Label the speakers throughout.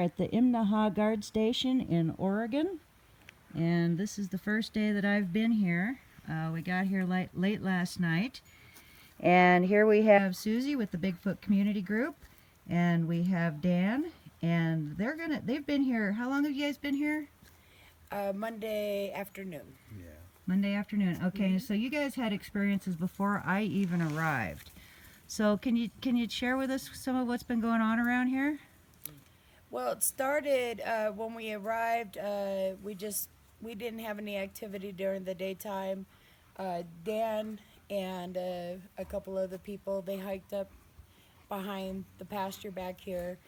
Speaker 1: at the Imnaha Guard Station in Oregon, and this is the first day that I've been here. We got here late last night, and here we have Suzy with the Bigfoot Community Group, and we have Dan, and they've been here. How long have you guys been here?
Speaker 2: Monday afternoon.
Speaker 3: Yeah.
Speaker 1: Monday afternoon. Okay, so you guys had experiences before I even arrived. So can you share with us some of what's been going on around here?
Speaker 2: Well, it started when we arrived. We didn't have any activity during the daytime. Dan and a couple other people, they hiked up behind the pasture back here,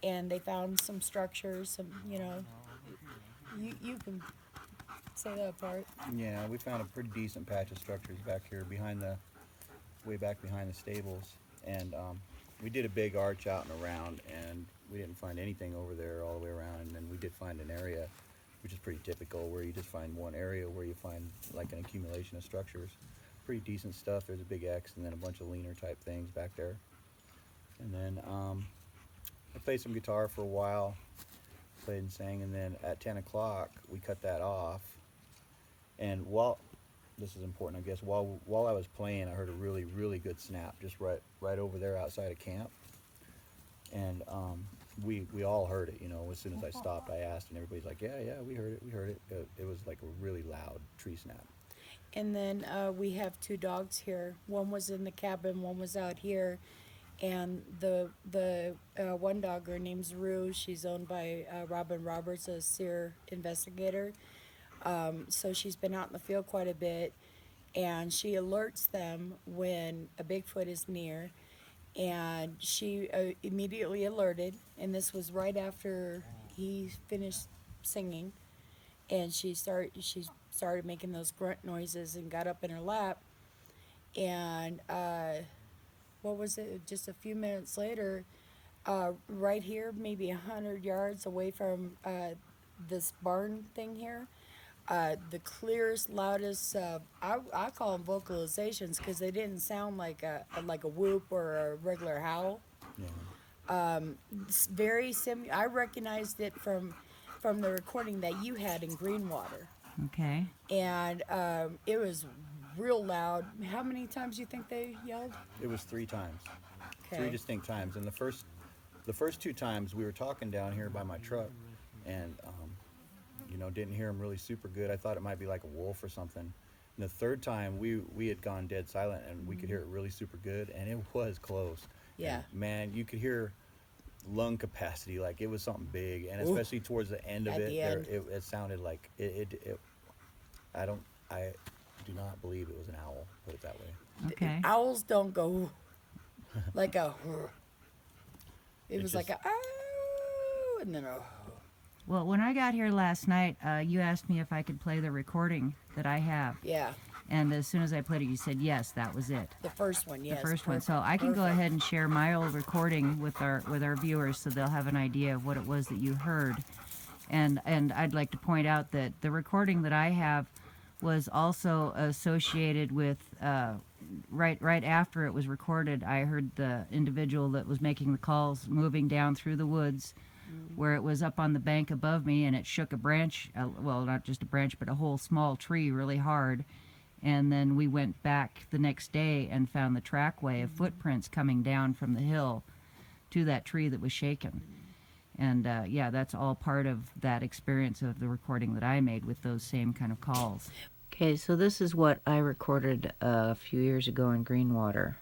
Speaker 2: and they found some structures. You can say that part.
Speaker 3: Yeah, we found a pretty decent patch of structures back here way back behind the stables, and we did a big arch out and around, and we didn't find anything over there all the way around. And then we did find an area, which is pretty typical, where you just find one area where you find like an accumulation of structures. Pretty decent stuff. There's a big X and then a bunch of leaner type things back there. And then I played some guitar for a while, played and sang, and then at 10 o'clock we cut that off. And this is important, I guess, while I was playing, I heard a really, really good snap just right over there outside of camp. And we all heard it, as soon as I stopped. I asked, and everybody's like, yeah, we heard it. It was like a really loud tree snap.
Speaker 2: And then we have two dogs here. One was in the cabin, one was out here. And the one dog, her name's Rue. She's owned by Robin Roberts, a SEER investigator. So she's been out in the field quite a bit, and she alerts them when a Bigfoot is near. And she immediately alerted, and this was right after he finished singing. And she started making those grunt noises and got up in her lap. And what was it? Just a few minutes later, right here, maybe 100 yards away from this barn thing here, the clearest, loudest, I call them vocalizations because they didn't sound like a whoop or a regular howl.
Speaker 3: Yeah.
Speaker 2: It's very similar. I recognized it from the recording that you had in Greenwater.
Speaker 1: Okay.
Speaker 2: And it was real loud. How many times do you think they yelled?
Speaker 3: It was 3 times.
Speaker 2: Okay.
Speaker 3: 3 distinct times. And the first 2 times we were talking down here by my truck, and didn't hear him really super good. I thought it might be like a wolf or something. And the third time we had gone dead silent, and we could hear it really super good, and it was close.
Speaker 2: Yeah.
Speaker 3: And man, you could hear lung capacity, like it was something big, and especially towards the end of it, it sounded like I do not believe it was an owl, put it that way.
Speaker 1: Okay.
Speaker 2: Owls don't go like a. It was like a ow, and then a.
Speaker 1: Well, when I got here last night, you asked me if I could play the recording that I have.
Speaker 2: Yeah.
Speaker 1: And as soon as I played it, you said, yes, that was it.
Speaker 2: The first one, yes.
Speaker 1: The first one. So I can go ahead and share my old recording with our viewers so they'll have an idea of what it was that you heard. And I'd like to point out that the recording that I have was also associated with, right after it was recorded, I heard the individual that was making the calls moving down through the woods, where it was up on the bank above me, and it shook a branch, well, not just a branch, but a whole small tree really hard. And then we went back the next day and found the trackway of footprints coming down from the hill to that tree that was shaken. And yeah, that's all part of that experience of the recording that I made with those same kind of calls. Okay, so this is what I recorded a few years ago in Greenwater.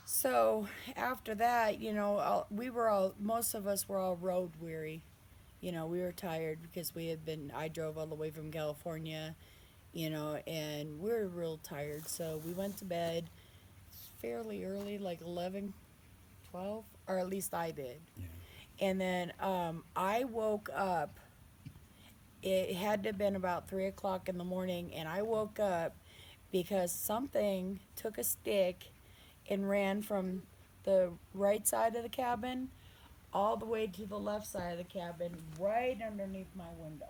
Speaker 2: So after that, most of us were all road weary. We were tired because I drove all the way from California, and we were real tired. So we went to bed fairly early, like 11, 12, or at least I did.
Speaker 3: Yeah.
Speaker 2: And then I woke up. It had to have been about 3 o'clock in the morning, and I woke up because something took a stick and ran from the right side of the cabin all the way to the left side of the cabin, right underneath my window.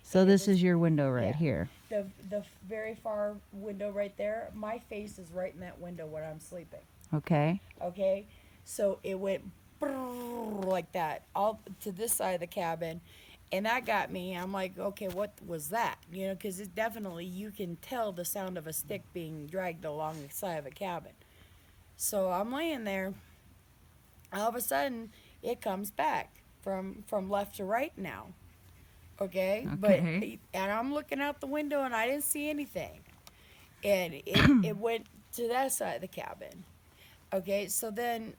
Speaker 1: So
Speaker 2: And it
Speaker 1: this
Speaker 2: was,
Speaker 1: is your window right
Speaker 2: yeah,
Speaker 1: here.
Speaker 2: the very far window right there. My face is right in that window when I'm sleeping.
Speaker 1: Okay.
Speaker 2: Okay, so it went like that all to this side of the cabin, and that got me. I'm like, okay, what was that? You know, because it definitely, you can tell the sound of a stick being dragged along the side of a cabin. So I'm laying there. All of a sudden, it comes back from left to right now. Okay, but
Speaker 1: Okay.
Speaker 2: and I'm looking out the window and I didn't see anything, and it went to that side of the cabin. Okay, so then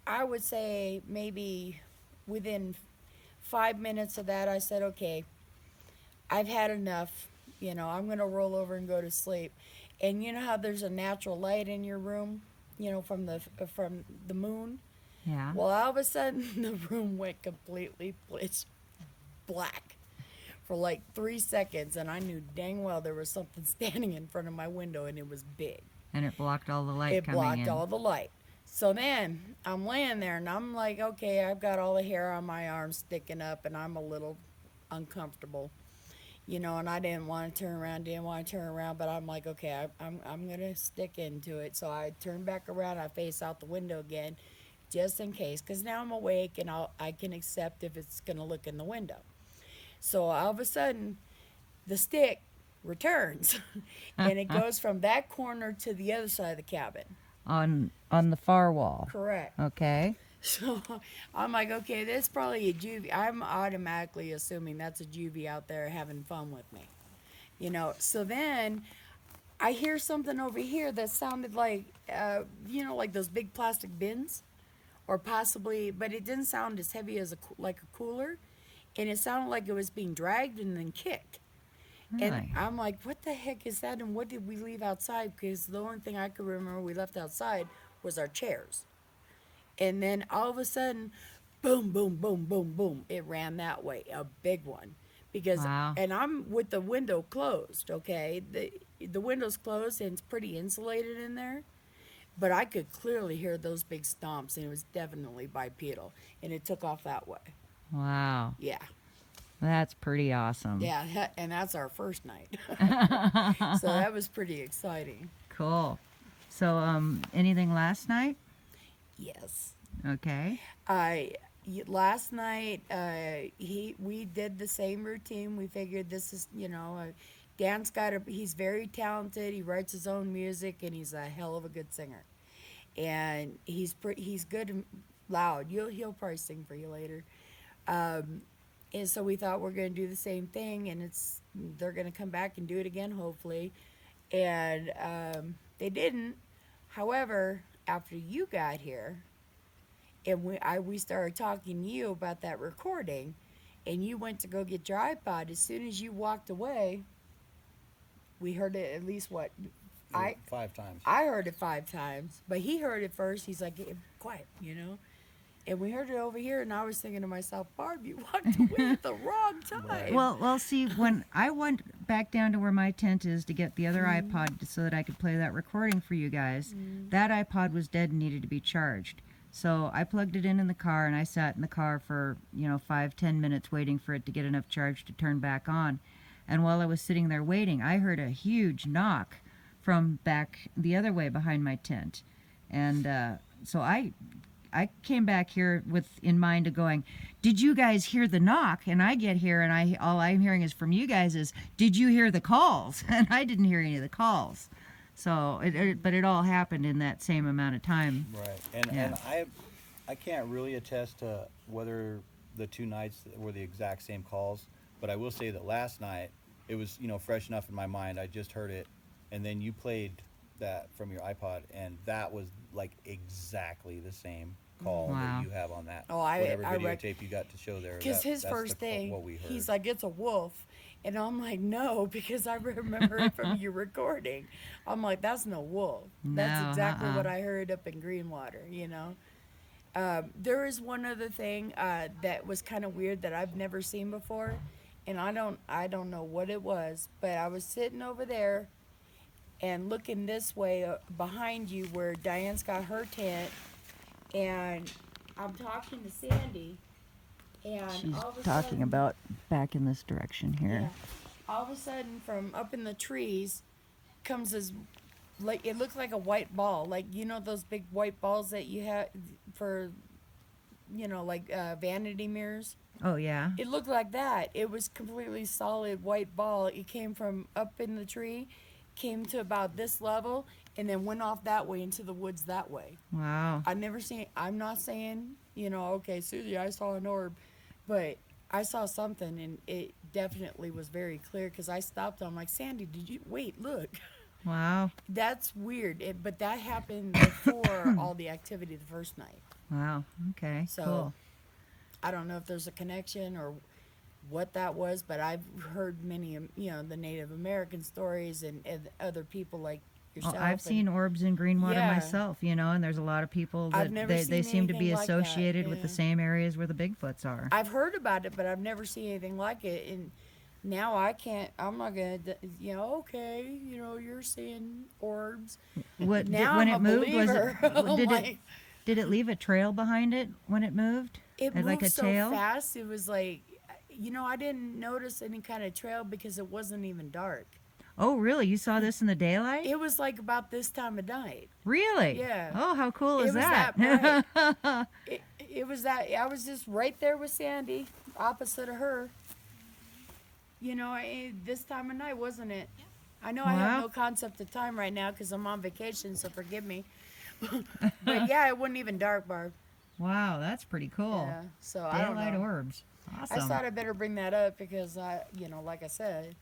Speaker 2: I would say maybe within 5 minutes of that, I said, okay, I've had enough. You know, I'm going to roll over and go to sleep. And you know how there's a natural light in your room, you know, from the moon?
Speaker 1: Yeah.
Speaker 2: Well, all of a sudden, the room went completely pitch black for like 3 seconds, and I knew dang well there was something standing in front of my window, and it was big.
Speaker 1: And it blocked all the light
Speaker 2: It
Speaker 1: coming
Speaker 2: blocked
Speaker 1: in.
Speaker 2: all the light. So then I'm laying there and I'm like, okay, I've got all the hair on my arms sticking up and I'm a little uncomfortable, you know, and I didn't want to didn't want to turn around, but I'm like, okay, I'm going to stick into it. So I turned back around, I face out the window again, just in case, because now I'm awake and I can accept if it's going to look in the window. So all of a sudden, the stick returns and it goes from that corner to the other side of the cabin.
Speaker 1: On the far wall.
Speaker 2: Correct.
Speaker 1: Okay.
Speaker 2: So I'm like, okay, that's probably a juvie. I'm automatically assuming that's a juvie out there having fun with me. You know, so then I hear something over here that sounded like, you know, like those big plastic bins, or possibly, but it didn't sound as heavy as like a cooler, and it sounded like it was being dragged and then kicked. And
Speaker 1: Really?
Speaker 2: I'm like, what the heck is that? And what did we leave outside? Because the only thing I could remember we left outside was our chairs. And then all of a sudden, boom, boom, boom, boom, boom, it ran that way, a big one. Because,
Speaker 1: Wow.
Speaker 2: and I'm with the window closed, okay? The window's closed and it's pretty insulated in there. But I could clearly hear those big stomps, and it was definitely bipedal. And it took off that way.
Speaker 1: Wow.
Speaker 2: Yeah.
Speaker 1: That's pretty awesome.
Speaker 2: Yeah, and that's our first night. So that was pretty exciting.
Speaker 1: Cool. So, anything last night?
Speaker 2: Yes.
Speaker 1: Okay.
Speaker 2: Last night we did the same routine. We figured this is, you know, Dan's he's very talented. He writes his own music and he's a hell of a good singer. And he's good and loud. He'll probably sing for you later. And so we thought we're going to do the same thing, and they're going to come back and do it again, hopefully. And they didn't. However, after you got here, and we started talking to you about that recording, and you went to go get your iPod. As soon as you walked away, we heard it at least
Speaker 3: 5 times.
Speaker 2: I heard it 5 times, but he heard it first. He's like, hey, quiet, you know. And we heard it over here, and I was thinking to myself, Barb, you walked away at the wrong time.
Speaker 3: Right.
Speaker 1: Well, see, when I went back down to where my tent is to get the other iPod so that I could play that recording for you guys, that iPod was dead and needed to be charged. So I plugged it in the car, and I sat in the car for, 5-10 minutes waiting for it to get enough charge to turn back on. And while I was sitting there waiting, I heard a huge knock from back the other way behind my tent. And so I came back here in mind of going, did you guys hear the knock? And I get here and all I'm hearing is from you guys is, did you hear the calls? And I didn't hear any of the calls. So, but it all happened in that same amount of time.
Speaker 3: Right. And I can't really attest to whether the 2 nights were the exact same calls, but I will say that last night it was, fresh enough in my mind. I just heard it, and then you played that from your iPod, and that was like exactly the same call
Speaker 1: Wow.
Speaker 3: that you have on that.
Speaker 2: Oh,
Speaker 3: whatever videotape you got to show there.
Speaker 2: Because his
Speaker 3: that's
Speaker 2: first thing,
Speaker 3: what we heard.
Speaker 2: he's like, it's a wolf. And I'm like, no, because I remember it from your recording. I'm like, that's no wolf. That's
Speaker 1: No,
Speaker 2: exactly what I heard up in Greenwater, you know. There is one other thing that was kind of weird that I've never seen before, and I don't know what it was, but I was sitting over there and looking this way behind you where Diane's got her tent, and I'm talking to Sandy, and
Speaker 1: She's
Speaker 2: all of a
Speaker 1: talking
Speaker 2: sudden,
Speaker 1: about back in this direction here.
Speaker 2: yeah, all of a sudden from up in the trees comes this, like, it looked like a white ball, like, you know those big white balls that you have for, like vanity mirrors.
Speaker 1: Oh yeah.
Speaker 2: It looked like that. It was completely solid white ball. It came from up in the tree, came to about this level, and then went off that way into the woods that way.
Speaker 1: Wow.
Speaker 2: I've never seen. I'm not saying, okay, Susie, I saw an orb, but I saw something, and it definitely was very clear because I stopped. I'm like, Sandy, did you wait? Look.
Speaker 1: Wow.
Speaker 2: That's weird, but that happened before all the activity the first night.
Speaker 1: Wow. Okay.
Speaker 2: So
Speaker 1: Cool.
Speaker 2: I don't know if there's a connection or what that was, but I've heard many, the Native American stories and other people like yourself.
Speaker 1: Well, I've seen orbs in Greenwater
Speaker 2: Yeah.
Speaker 1: myself, and there's a lot of people
Speaker 2: I've
Speaker 1: that
Speaker 2: never
Speaker 1: they
Speaker 2: seen
Speaker 1: seem to be
Speaker 2: anything like that,
Speaker 1: associated with the
Speaker 2: yeah.
Speaker 1: same areas where the Bigfoots are.
Speaker 2: I've heard about it, but I've never seen anything like it. And now I'm not going to, okay, you're seeing orbs.
Speaker 1: What
Speaker 2: Now
Speaker 1: when
Speaker 2: I'm
Speaker 1: it
Speaker 2: a
Speaker 1: moved was
Speaker 2: believer.
Speaker 1: it,
Speaker 2: I'm
Speaker 1: did it
Speaker 2: like-
Speaker 1: did it leave a trail behind it when it moved?
Speaker 2: It
Speaker 1: Had
Speaker 2: moved
Speaker 1: like a
Speaker 2: so
Speaker 1: tail?
Speaker 2: fast. It was like, I didn't notice any kind of trail because it wasn't even dark.
Speaker 1: Oh, really? You saw this in the daylight?
Speaker 2: It was like about this time of night.
Speaker 1: Really?
Speaker 2: Yeah.
Speaker 1: Oh, how cool
Speaker 2: It
Speaker 1: is
Speaker 2: was
Speaker 1: that?
Speaker 2: that bright. It was that. I was just right there with Sandy, opposite of her. This time of night, wasn't it? I know I
Speaker 1: Wow.
Speaker 2: have no concept of time right now because I'm on vacation, so forgive me. But yeah, it wasn't even dark, Barb.
Speaker 1: Wow, that's pretty cool.
Speaker 2: Yeah. So I don't
Speaker 1: Daylight
Speaker 2: know.
Speaker 1: orbs.
Speaker 2: I
Speaker 1: Awesome.
Speaker 2: thought I better bring that up because like I said,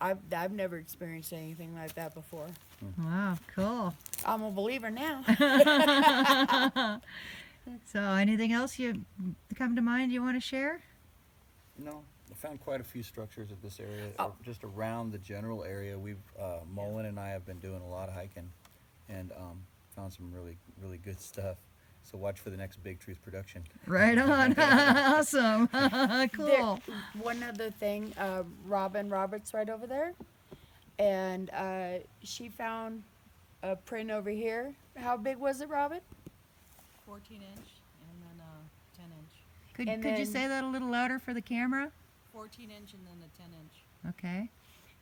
Speaker 2: I've never experienced anything like that before.
Speaker 1: Wow, cool.
Speaker 2: I'm a believer now.
Speaker 1: So, anything else you come to mind you want to share?
Speaker 3: No, I found quite a few structures at this area,
Speaker 2: Oh.
Speaker 3: just around the general area. We've Mullen and I have been doing a lot of hiking, and found some really, really good stuff. So watch for the next Bigtruth production.
Speaker 1: Right on. Awesome. Cool.
Speaker 2: One other thing, Robin Roberts right over there, and she found a print over here. How big was it, Robin?
Speaker 4: 14-inch and then a 10-inch.
Speaker 1: Could
Speaker 2: And
Speaker 1: you
Speaker 2: then-
Speaker 1: say that a little louder for the camera?
Speaker 4: 14-inch and then a 10-inch.
Speaker 1: Okay.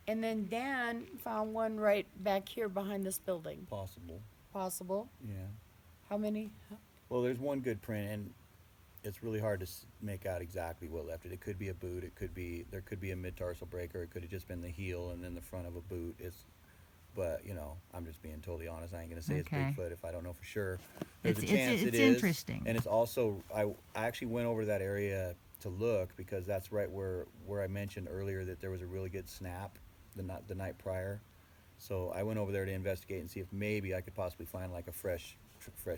Speaker 2: And then Dan found one right back here behind this building.
Speaker 3: Possible,
Speaker 2: Possible.
Speaker 3: yeah.
Speaker 2: How many?
Speaker 3: Well, there's one good print, and it's really hard to make out exactly what left it. It could be a boot. There could be a mid-tarsal breaker. It could have just been the heel and then the front of a boot. But I'm just being totally honest. I ain't gonna say
Speaker 1: Okay.
Speaker 3: it's Bigfoot if I don't know for sure. There's a
Speaker 1: It's
Speaker 3: chance
Speaker 1: it's
Speaker 3: it is.
Speaker 1: interesting.
Speaker 3: And it's also I actually went over to that area to look because that's right where I mentioned earlier that there was a really good snap the night prior. So I went over there to investigate and see if maybe I could possibly find like a fresh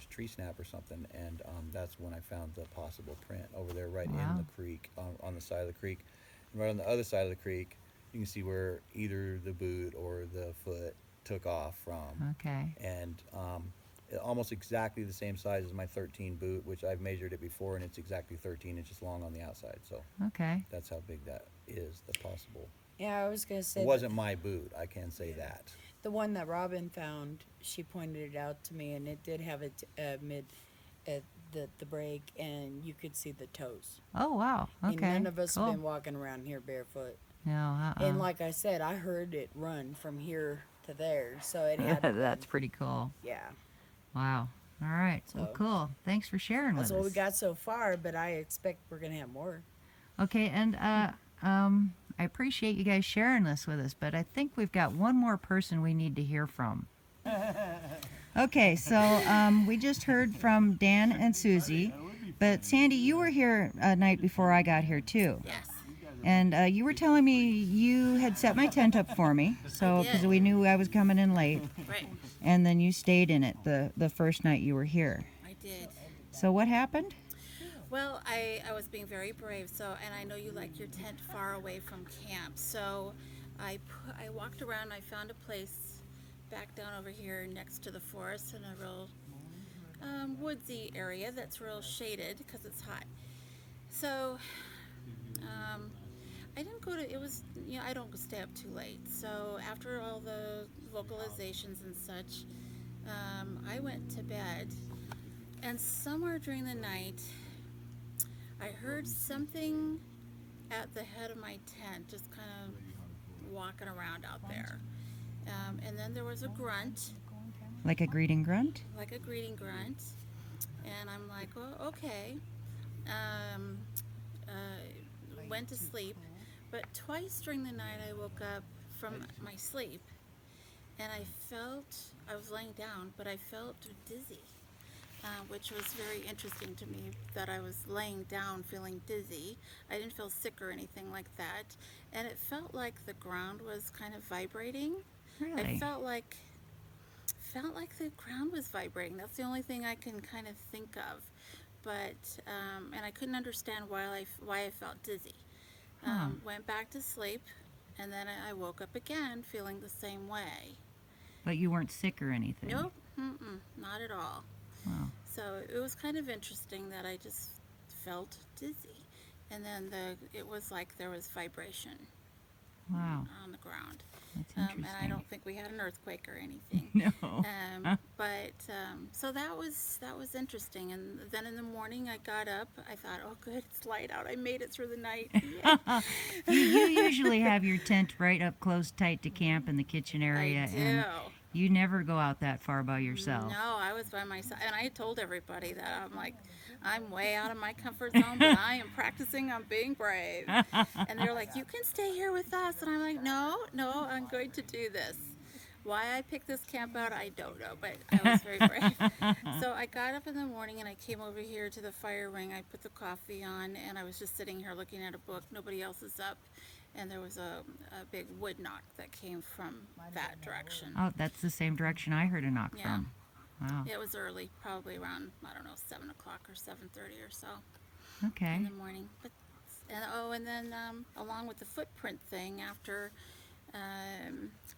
Speaker 3: tree snap or something, and that's when I found the possible print over there right
Speaker 1: Wow.
Speaker 3: in the creek, on the side of the creek. And right on the other side of the creek, you can see where either the boot or the foot took off from.
Speaker 1: Okay.
Speaker 3: And almost exactly the same size as my 13 boot, which I've measured it before, and it's exactly 13 inches long on the outside. So
Speaker 1: Okay.
Speaker 3: that's how big that is, the possible.
Speaker 2: Yeah, I was gonna say
Speaker 3: It wasn't my boot, I can say that.
Speaker 2: the one that Robin found. She pointed it out to me, and it did have the break, and you could see the toes.
Speaker 1: Oh wow. Okay.
Speaker 2: And none of us
Speaker 1: cool.
Speaker 2: have been walking around here barefoot.
Speaker 1: No.
Speaker 2: And like I said, I heard it run from here to there, so it had.
Speaker 1: That's pretty cool.
Speaker 2: Yeah,
Speaker 1: Wow. All right. Well,
Speaker 2: So-
Speaker 1: cool. Thanks for sharing
Speaker 2: that's
Speaker 1: with
Speaker 2: what
Speaker 1: us.
Speaker 2: we got so far. But I expect we're gonna have more.
Speaker 1: Okay, and I appreciate you guys sharing this with us, but I think we've got one more person we need to hear from. Okay, so we just heard from Dan and Suzy, but Sandy, you were here a night before I got here too.
Speaker 4: Yes.
Speaker 1: And you were telling me you had set my tent up for me, so because we knew I was coming in late,
Speaker 4: Right.
Speaker 1: and then you stayed in it the first night you were here.
Speaker 4: I did.
Speaker 1: So what happened?
Speaker 4: Well, I was being very brave. So, and I know you like your tent far away from camp. So, I walked around. I found a place back down over here next to the forest in a real woodsy area that's real shaded because it's hot. So I didn't go to, it was, I don't stay up too late. So after all the vocalizations and such, I went to bed, and somewhere during the night, I heard something at the head of my tent, just kind of walking around out there. And then there was a grunt,
Speaker 1: Like a greeting grunt?
Speaker 4: like a greeting grunt, and I'm like, oh, okay. Went to sleep, but twice during the night I woke up from my sleep, and I was laying down, but I felt dizzy, which was very interesting to me, that I was laying down feeling dizzy. I didn't feel sick or anything like that, and it felt like the ground was kind of vibrating.
Speaker 1: Really?
Speaker 4: I felt like the ground was vibrating. That's the only thing I can kind of think of. But and I couldn't understand why I felt dizzy. Went back to sleep, and then I woke up again feeling the same way.
Speaker 1: But you weren't sick or anything?
Speaker 4: Nope, not at all.
Speaker 1: Wow.
Speaker 4: So it was kind of interesting that I just felt dizzy, and then it was like there was vibration
Speaker 1: Wow.
Speaker 4: on the ground.
Speaker 1: That's
Speaker 4: And
Speaker 1: interesting.
Speaker 4: I don't think we had an earthquake or anything.
Speaker 1: No.
Speaker 4: So that was interesting. And then in the morning I got up. I thought, oh good, it's light out. I made it through the night. Yay.
Speaker 1: You usually have your tent right up close, tight to camp in the kitchen area,
Speaker 4: I do.
Speaker 1: and you never go out that far by yourself.
Speaker 4: No, I was by myself, and I told everybody that I'm way out of my comfort zone, but I am practicing on being brave. And they're like, you can stay here with us, and I'm like, no, I'm going to do this. Why I picked this camp out, I don't know, but I was very brave. So I got up in the morning and I came over here to the fire ring. I put the coffee on, and I was just sitting here looking at a book. Nobody else is up. And there was a big wood knock that came from that direction.
Speaker 1: Oh, that's the same direction I heard a knock
Speaker 4: Yeah.
Speaker 1: from. Wow.
Speaker 4: It was early, probably around, 7 o'clock or 7:30 or so
Speaker 1: Okay.
Speaker 4: in the morning. And then along with the footprint thing, after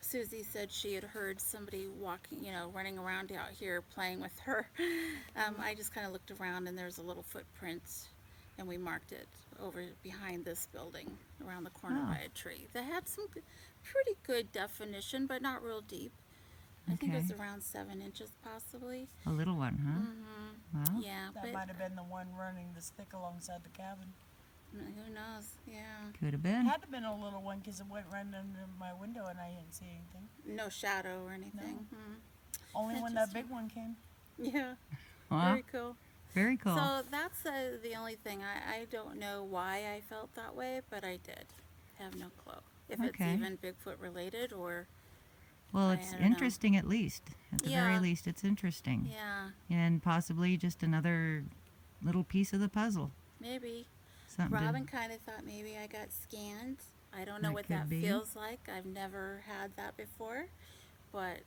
Speaker 4: Suzy said she had heard somebody walking, running around out here playing with her, I just kind of looked around, and there's a little footprint, and we marked it over behind this building around the corner
Speaker 1: Oh.
Speaker 4: by a tree. That had some pretty good definition, but not real deep. I think it was
Speaker 1: Okay.
Speaker 4: around 7 inches possibly.
Speaker 1: A little one, huh? Wow.
Speaker 4: Yeah,
Speaker 2: That
Speaker 4: but
Speaker 2: might have been the one running the stick alongside the cabin.
Speaker 4: who knows? Yeah.
Speaker 1: Could have
Speaker 2: It
Speaker 1: been.
Speaker 2: had to have been a little one because it went right under my window and I didn't see anything.
Speaker 4: No shadow or anything.
Speaker 2: Only when that
Speaker 4: Interesting.
Speaker 2: big one came.
Speaker 4: Yeah,
Speaker 1: Wow.
Speaker 4: very cool.
Speaker 1: Very cool.
Speaker 4: So that's the only thing. I don't know why I felt that way, but I did. Have no clue. If it's
Speaker 1: Okay.
Speaker 4: even Bigfoot related or,
Speaker 1: Well,
Speaker 4: I
Speaker 1: it's
Speaker 4: don't know.
Speaker 1: interesting at least. At the very
Speaker 4: Yeah.
Speaker 1: least, it's interesting.
Speaker 4: yeah,
Speaker 1: And possibly just another little piece of the puzzle.
Speaker 4: maybe.
Speaker 1: Something to-
Speaker 4: Robin kind of thought maybe I got scanned. I don't know
Speaker 1: That
Speaker 4: what
Speaker 1: could
Speaker 4: that
Speaker 1: be.
Speaker 4: feels like. I've never had that before, but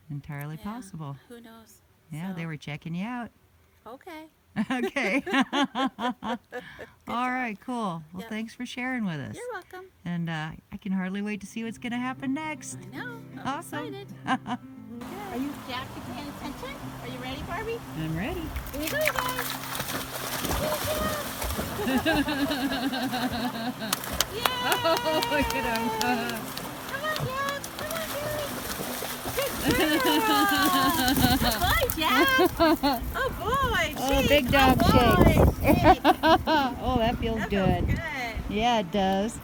Speaker 1: entirely
Speaker 4: yeah,
Speaker 1: possible.
Speaker 4: who knows?
Speaker 1: Yeah,
Speaker 4: So,
Speaker 1: they were checking you out.
Speaker 4: Okay.
Speaker 1: Okay. All right, cool. Well,
Speaker 4: Yep.
Speaker 1: thanks for sharing with us.
Speaker 4: You're welcome.
Speaker 1: And I can hardly wait to see what's going to happen next.
Speaker 4: I know. I'm
Speaker 1: Awesome.
Speaker 4: excited. Are you, Jack, you paying attention? Are you ready, Barbie?
Speaker 1: I'm ready.
Speaker 4: Here you go, guys. Yeah.
Speaker 1: Oh, look at him.
Speaker 4: Come on, Jack. Come on, Billy. Good boy, Jack. Oh, boy.
Speaker 1: Oh,
Speaker 4: Gee,
Speaker 1: big
Speaker 4: good
Speaker 1: dog
Speaker 4: boy.
Speaker 1: shake.
Speaker 4: Gee,
Speaker 1: Oh, that feels
Speaker 4: that
Speaker 1: good.
Speaker 4: feels good.
Speaker 1: Yeah, it does.